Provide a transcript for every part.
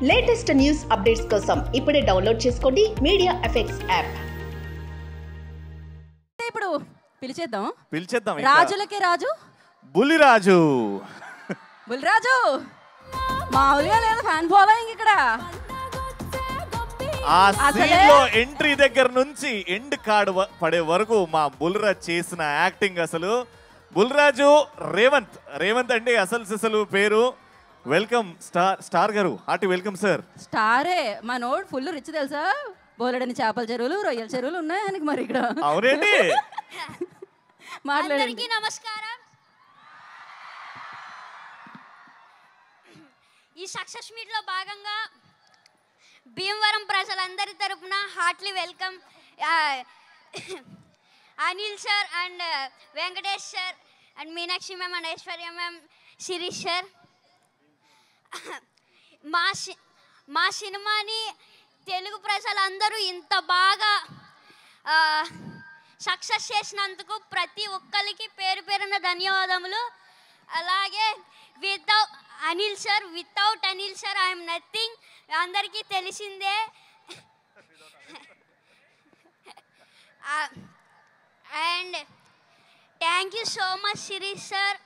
Latest news updates కోసం ఇప్పుడే download చేసుకోండి మీడియా ఎఫెక్ట్స్ యాప్. ఇప్పుడు పిలిచేద్దాం ఇంకా. రాజులకే రాజు బుల్లిరాజు. బుల్లిరాజు మామూలుగా లేదు, ఫ్యాన్ ఫాలోయింగ్ ఇక్కడ. ఆ సీన్ లో ఎంట్రీ దగ్గర నుంచి ఎండ్ కార్డ్ పడే వరకు మా బుల్లిరాజు చేసిన యాక్టింగ్ అసలు. బుల్లిరాజు రేవంత్ అంటే అసలు పేరు. వెల్కమ్ స్టార్ గారు, హార్టీ వెల్కమ్ సార్. స్టారే మా నోడ్ ఫుల్ రిచ్ తెలుసా, బోలెడని చేపల చెరువులు రొయ్యల చెరువులు ఉన్నాయి ఆయనకి. మరి ఇక్కడ అవునండి. మాట్లాడండి. నమస్కారం. ఈ సక్సెస్ మీట్ లో భాగంగా భీమవరం ప్రజలందరి తరపున heartily welcome Anil sir and Venkatesh sir and Meenakshi ma'am and Aishwarya ma'am, Sirish sir. మా సినిమాని తెలుగు ప్రజలందరూ ఇంత బాగా సక్సెస్ చేసినందుకు ప్రతి ఒక్కరికి పేరు పేరున ధన్యవాదములు. అలాగే Anil sir, without Anil sir I'm nothing, అందరికీ తెలిసిందే. And thank you so much Sirish sir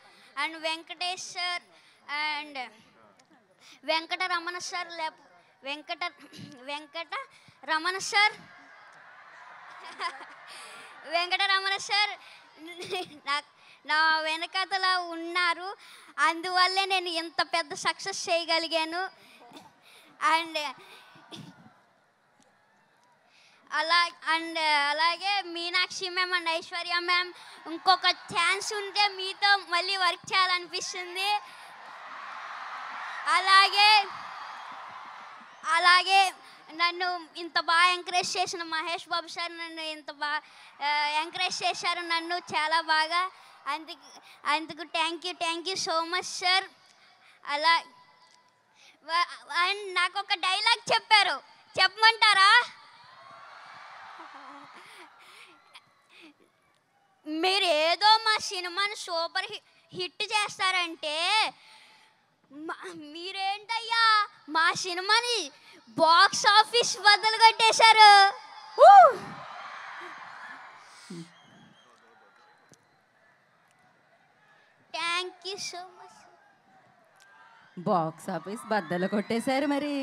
and Venkatesh sir and Venkataramana sir. Venkataramana sir నా వెనకతల ఉన్నారు, అందువల్లే నేను ఇంత పెద్ద సక్సెస్ చేయగలిగాను. అండ్ అలాగే Meenakshi ma'am and Aishwarya ma'am, ఇంకొక ఛాన్స్ ఉంటే మీతో మళ్ళీ వర్క్ చేయాలనిపిస్తుంది. అలాగే నన్ను ఇంత బాగా ఎంకరేజ్ చేసిన మహేష్ బాబు సార్ నన్ను ఇంత బాగా ఎంకరేజ్ చేశారు నన్ను చాలా బాగా. అందుకు thank you so much sir. And నాకు ఒక డైలాగ్ చెప్పారు, చెప్పమంటారా? మీరు ఏదో మా సినిమాని సూపర్ హిట్ చేస్తారంటే మీరేంటయ్యా మా సినిమాని బాక్స్ ఆఫీస్ బద్దలు కొట్టేశారు. Thank you so much. Box office బద్దలు కొట్టేశారు మరి.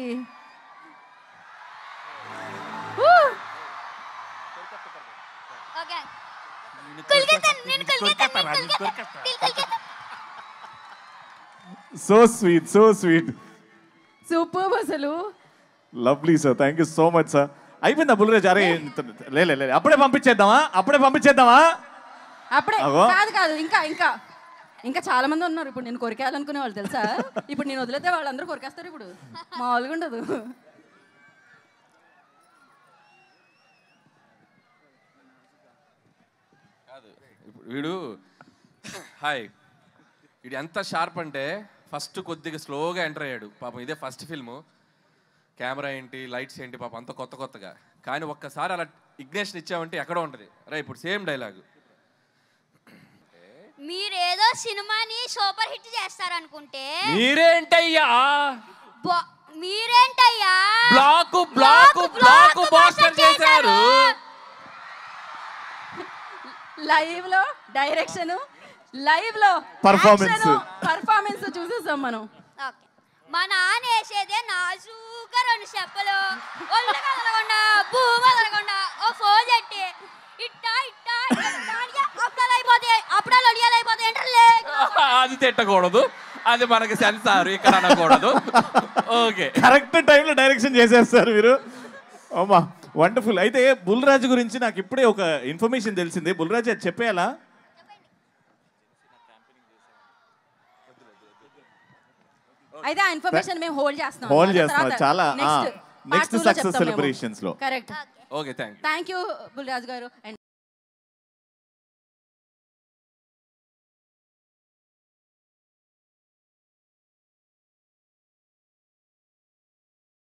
ఓకే సో స్వీట్ సూపర్ అసలు. Lovely sir, thank you so much sir. అయిపోయిందా బుల్లిరాజు? అరే లే అప్పుడే పంపించేద్దామా? అప్పుడే కాదు, ఇంకా చాలా మంది ఉన్నారు. ఇప్పుడు నేను కొరికేయాలనుకునే వాళ్ళు తెలుసా, ఇప్పుడు నేను వదిలేతే వాళ్ళందరూ కొరికేస్తారు. ఇప్పుడు మామూలుగా ఉండదు. వీడు ఎంత షార్ప్ అంటే ఫస్ట్ కొద్దిగా స్లోగా ఎంటర్ అయ్యాడు పాపం. ఇదే ఫస్ట్ ఫిల్ము, కెమెరా ఏంటి లైట్స్ ఏంటి పాపం అంత కొత్తగా. కానీ ఒక్కసారి అలా ఇగ్నేషన్ ఇచ్చామంటే ఎక్కడో ఉంటుంది. రా ఇప్పుడు సేమ్ డైలాగు. మీరేదో సినిమాని సూపర్ హిట్ చేస్తారనుకుంటే మీరేంటయ్యా బ్లాక్ బాస్టర్ చేశారు. లైవ్ లో డైరెక్షన్, లైవ్ లో పర్ఫార్మెన్స్ చూసేసాం మనం. మా నాన్న వేసేదే నాజూగా 2 చెప్పలు, ఒళ్ళు కదలకుండా భూమి కదలకుండా ఓ ఫోన్ చెట్టి అప్పుడాలు ఒడియాలైపోతాయి. అది తిట్టకూడదు, అది మనకి సెన్సార్ ఇక్కడ అనకూడదు. ఓకే, కరెక్ట్ టైంలో డైరెక్షన్ చేసేస్తారు మీరు. అమ్మా వండర్ఫుల్. అయితే బుల్లిరాజు గురించి నాకు ఇప్పుడే ఒక ఇన్ఫర్మేషన్ తెలిసింది. బుల్లిరాజు అది చెప్పేయాలా? అయితే ఆ ఇన్ఫర్మేషన్ మేము హోల్డ్ చేస్తాం చాలా నెక్స్ట్ సక్సెస్ సెలబ్రేషన్స్ లో. Correct. Okay, thank you Bulliraju గారు. అండ్